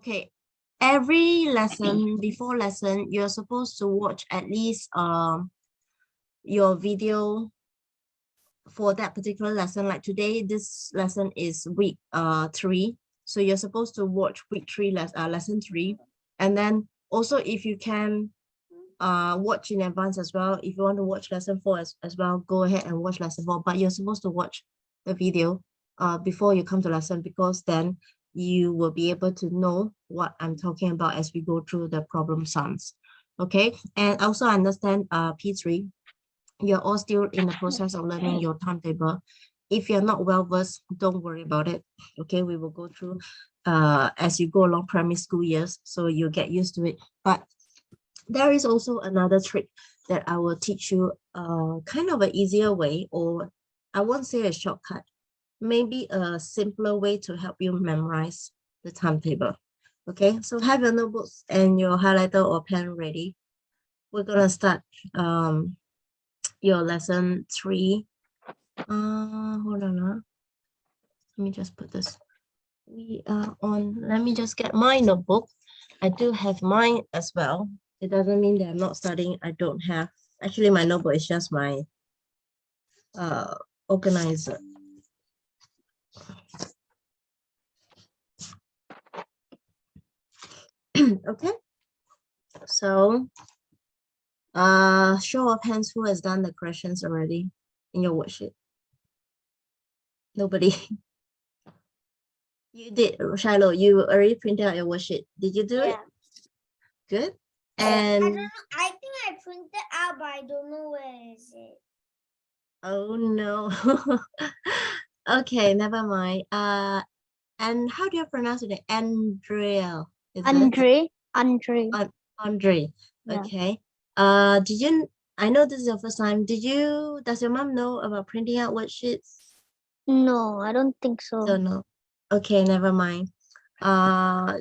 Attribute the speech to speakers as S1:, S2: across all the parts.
S1: Okay, every lesson, before lesson, you're supposed to watch at least your video for that particular lesson. Like today, this lesson is week 3. So you're supposed to watch week 3 lesson 3. And then also if you can watch in advance as well. If you want to watch lesson 4 as well, go ahead and watch lesson 4. But you're supposed to watch the video before you come to lesson, because then you will be able to know what I'm talking about as we go through the problem sums. Okay, and also understand P3, you're all still in the process of learning your timetable. If you're not well versed, don't worry about it. Okay, we will go through as you go along primary school years, so you'll get used to it. But there is also another trick that I will teach you, kind of an easier way, or I won't say a shortcut, maybe a simpler way to help you memorize the timetable. Okay, so have your notebooks and your highlighter or pen ready. We're gonna start your lesson 3. Hold on. Let me just put this. We are on, let me just get my notebook. I do have mine as well. It doesn't mean that I'm not studying. I don't have, actually my notebook is just my organizer. Okay, so show of hands, who has done the corrections already in your worksheet? Nobody. You did, Shiloh, you already printed out your worksheet. Did you do it? Good. And
S2: I don't know. I think I printed out, but I don't know where is it.
S1: Oh no. Okay, never mind. And how do you pronounce it? Andrea. Is
S3: Andre.
S1: Andre.
S3: Yeah.
S1: Okay. Did you, I know this is your first time. Does your mom know about printing out worksheets?
S3: No, I don't think so.
S1: Don't know. Okay, never mind.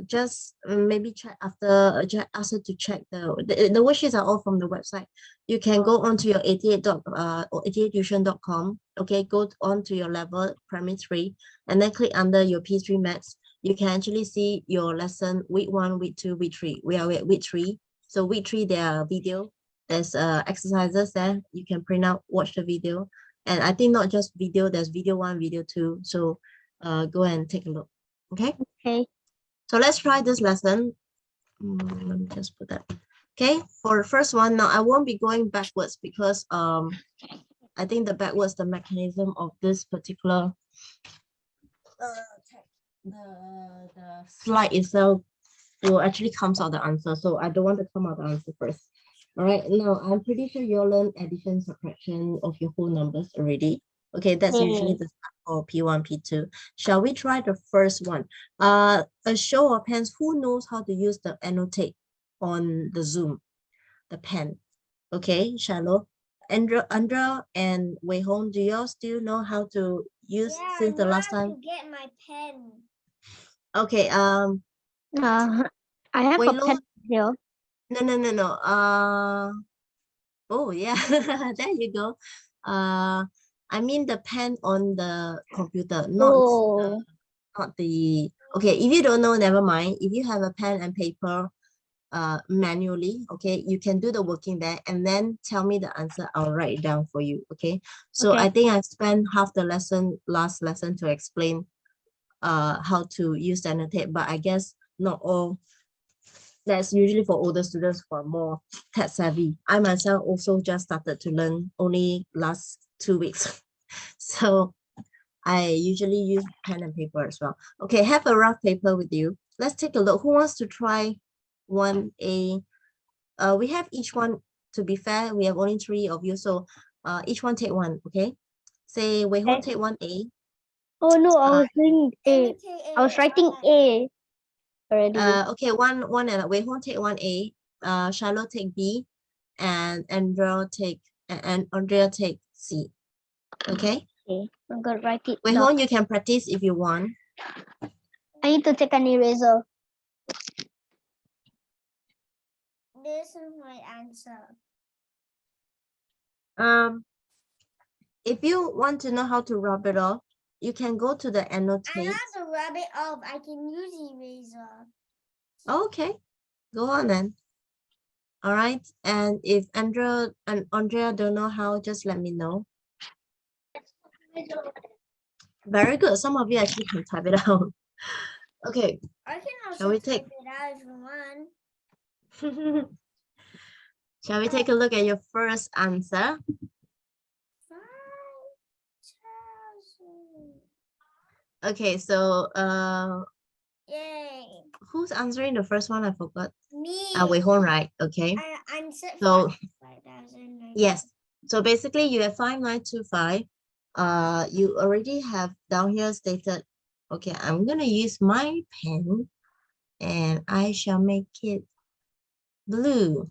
S1: Just maybe check after, ask her to check the worksheets are all from the website. You can go on to your 88tuition.com. Okay, go on to your level primary 3 and then click under your P3 maths. You can actually see your lesson week 1, week 2, week 3. We are at week 3. So week 3, there are video. There's exercises there. You can print out, watch the video. And I think not just video, there's video 1, video 2. So go and take a look. Okay.
S3: Okay.
S1: So let's try this lesson. Let me just put that. Okay, for the first one, now I won't be going backwards because I think the mechanism of this particular the slide itself will actually comes out the answer. So I don't want to come out the answer first. All right, now I'm pretty sure you all learned addition, subtraction of your whole numbers already. Okay, that's usually the start for P1, P2. Shall we try the first one? A show of hands, who knows how to use the annotate on the Zoom, the pen? Okay, Shiloh, Andra and Wei Hong, do you all still know how to use since the last time?
S2: To get my pen.
S1: Okay,
S3: I have
S1: Wei
S3: a pen here.
S1: No. Oh yeah, there you go. I mean the pen on the computer, not the. Okay, if you don't know, never mind. If you have a pen and paper, manually, okay, you can do the working there and then tell me the answer. I'll write it down for you. Okay. So
S3: Okay.
S1: I think I spent half the last lesson to explain how to use the annotate, but I guess not all. That's usually for older students who are more tech savvy. I myself also just started to learn only last 2 weeks. So I usually use pen and paper as well. Okay, have a rough paper with you. Let's take a look. Who wants to try 1A? We have each one, to be fair, we have only 3 of you. So each one take one, okay? Say Wei Hong take 1A.
S3: Oh no, I was doing A. I was writing A already.
S1: Okay, one and Wei Hong take 1A. Shiloh take B, and Andrea take C. Okay.
S3: Okay, I'm gonna write it
S1: Wei
S3: down.
S1: Hong, you can practice if you want.
S3: I need to take an eraser.
S2: This is my answer.
S1: If you want to know how to rub it off, you can go to the annotate.
S2: I have to rub it off. I can use eraser.
S1: Okay, go on then. All right, and if Andrea and Andrea don't know how, just let me know. Very good. Some of you actually can type it out. Okay,
S2: I can also
S1: shall we
S2: type
S1: take
S2: it out if you want.
S1: shall we take a look at your first answer?
S2: 5,000.
S1: Okay, so
S2: Yay.
S1: who's answering the first one? I forgot.
S2: Me.
S1: Wei Hong, right? Okay.
S2: I'm set
S1: So
S2: 5,000.
S1: yes. So basically you have 5925. You already have down here stated, okay, I'm gonna use my pen and I shall make it blue.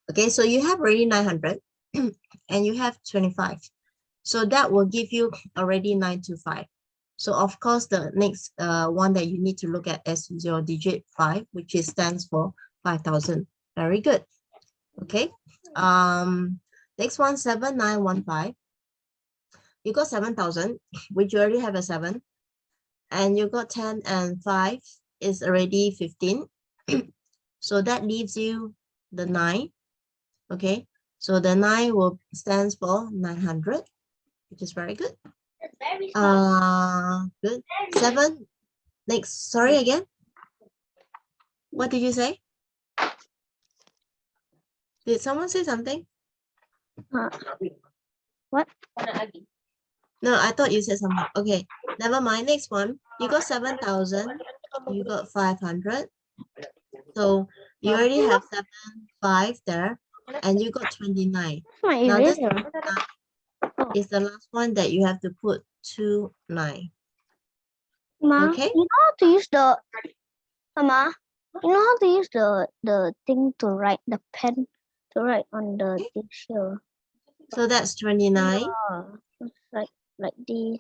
S1: Okay, so you have already 900 and you have 25. So that will give you already 925. So of course, the next one that you need to look at is your digit 5, which is stands for 5,000. Very good. Okay. Next one, 7915. You got 7,000, which you already have a 7. And you got 10 and 5 is already 15. So that leaves you the 9. Okay. So the 9 will stands for 900, which is very good. Good. 7. Next, sorry again. What did you say? Did someone say something?
S3: What?
S1: No, I thought you said something. Okay, never mind. Next one. You got 7,000. You got 500. So you already have 7, 5 there, and you got 29.
S3: My
S1: Now this
S3: eraser.
S1: is the last one that you have to put 2, 9.
S3: Ma,
S1: Okay.
S3: you know how to use the Mama, you know how to use the thing to write, the pen to write on the dish here.
S1: So that's 29.
S3: It's like this.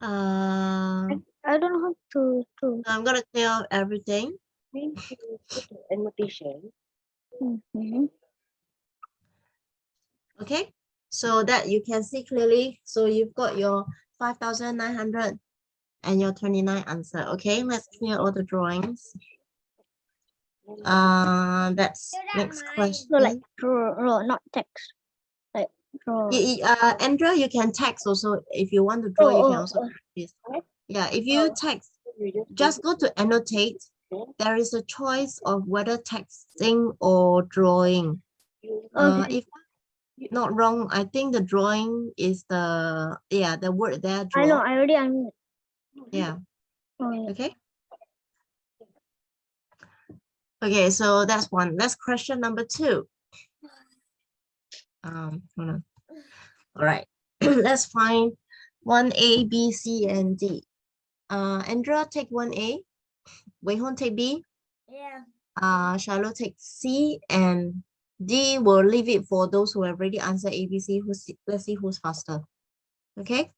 S1: Uh,
S3: I don't know how to
S1: so I'm gonna clear out everything.
S3: annotation.
S1: Okay, so that you can see clearly. So you've got your 5,900 and your 29 answer. Okay, let's clear all the drawings. That's next question.
S3: So like draw, not text. Like draw.
S1: Andrea, you can text also. If you want to draw, you can also practice. Yeah, if you text, just go to annotate. There is a choice of whether texting or drawing. If not wrong, I think the drawing is the word there, draw.
S3: I know, I already
S1: Yeah.
S3: Oh,
S1: Okay. Okay, so that's one. That's question number 2. Hold on. All right. Let's find 1A, B, C, and D. Andrea take 1A. Wei Hong take B.
S2: Yeah.
S1: Charlotte take C, and D will leave it for those who have already answered A, B, C. Let's see who's faster. Okay.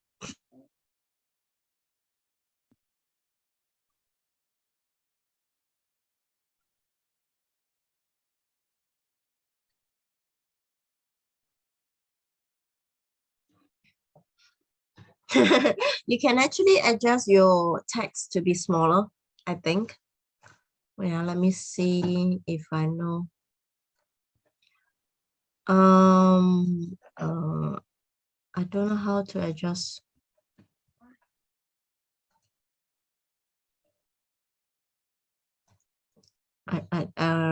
S1: You can actually adjust your text to be smaller, I think. Yeah, let me see if I know. I don't know how to adjust. I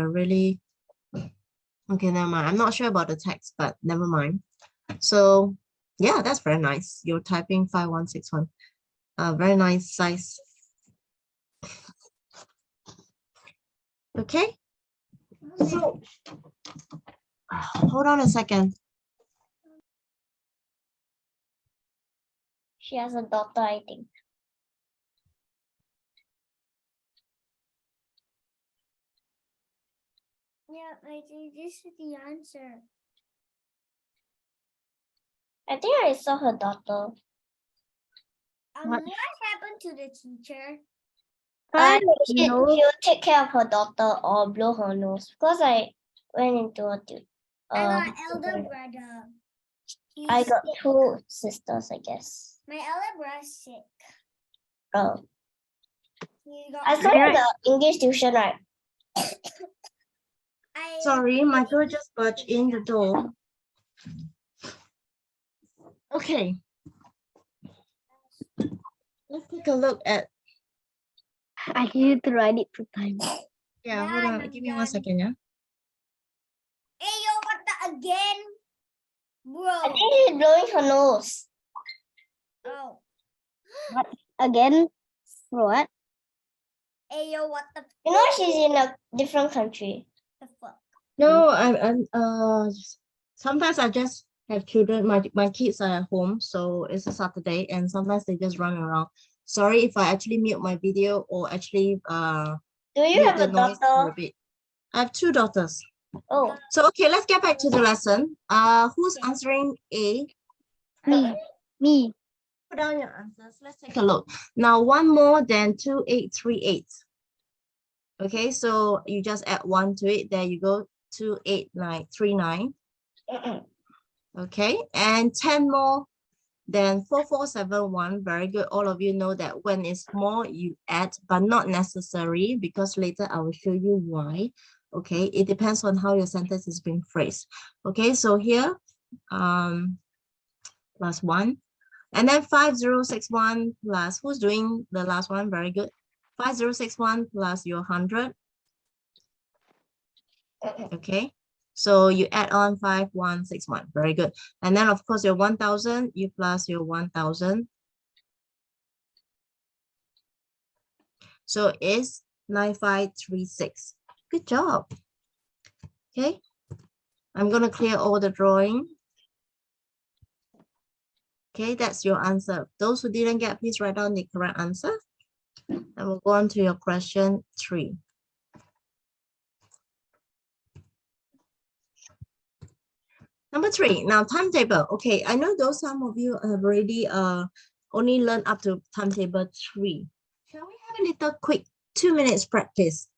S1: really, okay, never mind. I'm not sure about the text, but never mind. So yeah, that's very nice. You're typing 5161. Very nice size. Okay. So hold on a second.
S3: she has a daughter, I think.
S2: Yeah, I think this is the answer.
S3: I think I saw her daughter.
S2: What happened to the teacher?
S3: She'll take care of her daughter or blow her nose because I went into a
S2: I got elder brother.
S3: I got 2 sisters, I guess.
S2: My elder brother's sick.
S3: Oh.
S2: I
S3: saw the
S2: English tuition, right?
S1: Sorry, my girl just barged in the door. Okay. Let's take a look at.
S3: I need to write it 2 times.
S1: Yeah, hold on. Give me 1 second, yeah.
S2: Hey, yo, what the again? Bro.
S3: I think she's blowing her nose.
S2: Oh.
S3: Again? For what?
S2: Hey, yo, what the
S3: You know she's in a different country.
S2: fuck?
S1: No, I'm sometimes I just have children. My kids are at home, so it's a Saturday, and sometimes they just run around. Sorry if I actually mute my video or actually
S3: Do you
S1: mute
S3: have
S1: the
S3: a
S1: noise for a
S3: daughter?
S1: bit. I have 2 daughters.
S3: Oh,
S1: So okay, let's get back to the lesson. Who's answering A?
S3: me. Me.
S1: Put down your answers. Let's take a look. Now, 1 more than 2838. Okay, so you just add 1 to it. There you go, 28939. Okay, and 10 more than 4471. Very good. All of you know that when it's more, you add, but not necessary, because later I will show you why. Okay, it depends on how your sentence is being phrased. Okay, so here, plus 1. And then 5061 plus, who's doing the last one? Very good. 5061 plus your 100. Okay, so you add on 5161. Very good. And then of course your 1000, you plus your 1000. So it's 9536. Good job. Okay, I'm going to clear all the drawing. Okay, that's your answer. Those who didn't get, please write down the correct answer. And we'll go on to your question 3. Number 3, now timetable. Okay, I know those some of you have already only learned up to timetable 3. Shall we have a little quick 2 minutes practice?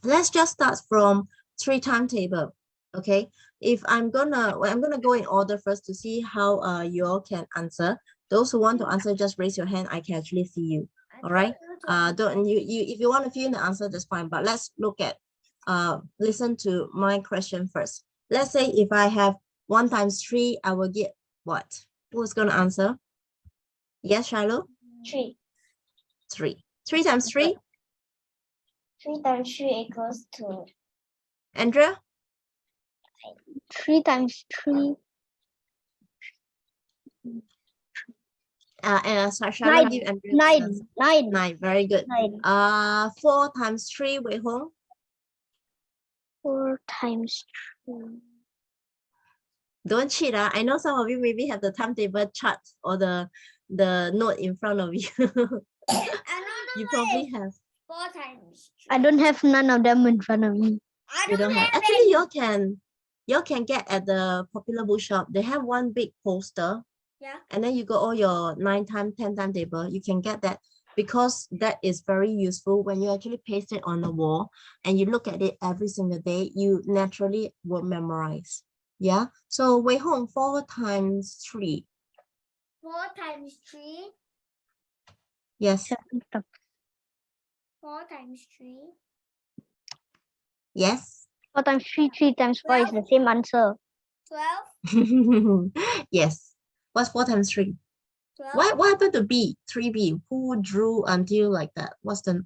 S1: Let's just start from 3 timetable. Okay, if I'm gonna go in order first to see how you all can answer. Those who want to answer, just raise your hand. I can actually see you. All right. Don't you if you want to fill in the answer, that's fine. But let's look at listen to my question first. Let's say if I have 1 times 3, I will get what? Who's gonna answer? Yes, Shiloh?
S3: 3.
S1: 3. 3 times 3?
S3: 3 times 3 equals 2.
S1: Andrea?
S3: 3 times 3.
S1: Shiloh, give Andrea the
S3: 9.
S1: answer.
S3: 9.
S1: 9, very good.
S3: 9.
S1: 4 times 3, Wei Hong?
S3: 4 times 3.
S1: Don't cheat. I know some of you maybe have the timetable chart or the note in front of you. You probably have.
S2: 4 times 3.
S3: I don't have none of them in front of me.
S1: You don't have. Actually, y'all can get at the popular bookshop. They have one big poster.
S2: Yeah.
S1: And then you got all your 9 time, 10 timetable. You can get that because that is very useful when you actually paste it on the wall and you look at it every single day. You naturally will memorize. Yeah. So Wei Hong, 4 times 3.
S2: 4 times 3.
S1: Yes.
S2: 4 times 3.
S1: Yes.
S3: 4 times 3, 3 times 4 is the same answer.
S2: 12.
S1: Yes. What's 4 times 3?
S2: 12.
S1: What happened to B? 3B. Who drew until like that? What's the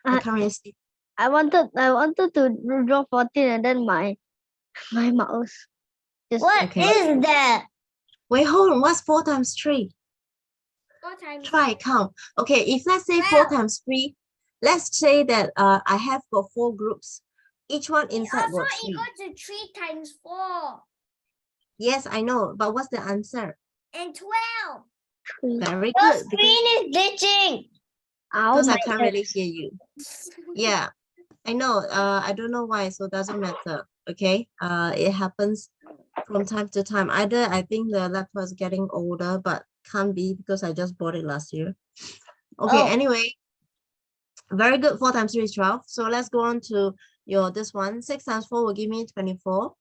S1: I can't really see.
S3: I wanted to draw 14 and then my mouse just
S2: What is that?
S1: Wait, hold on. What's 4 times 3?
S2: 4 times.
S1: Try count. Okay, if let's say 4 times 3, let's say that I have got 4 groups. Each one inside
S2: Also
S1: got 3.
S2: equal to 3 times 4.
S1: Yes, I know. But what's the answer?
S2: And 12.
S1: Very
S2: Your
S1: good.
S2: screen is glitching.
S1: Because I can't really hear you. Yeah, I know. I don't know why, so it doesn't matter. Okay. It happens from time to time. Either I think the laptop is getting older, but can't be because I just bought it last year. Okay, anyway. Very good. 4 times 3 is 12. So let's go on to your this one. 6 times 4 will give me 24.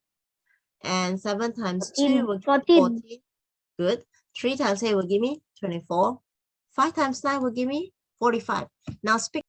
S1: And 7 times 2 will give me 14. Good. 3 times 8 will give me 24. 5 times 9 will give me 45. Now speak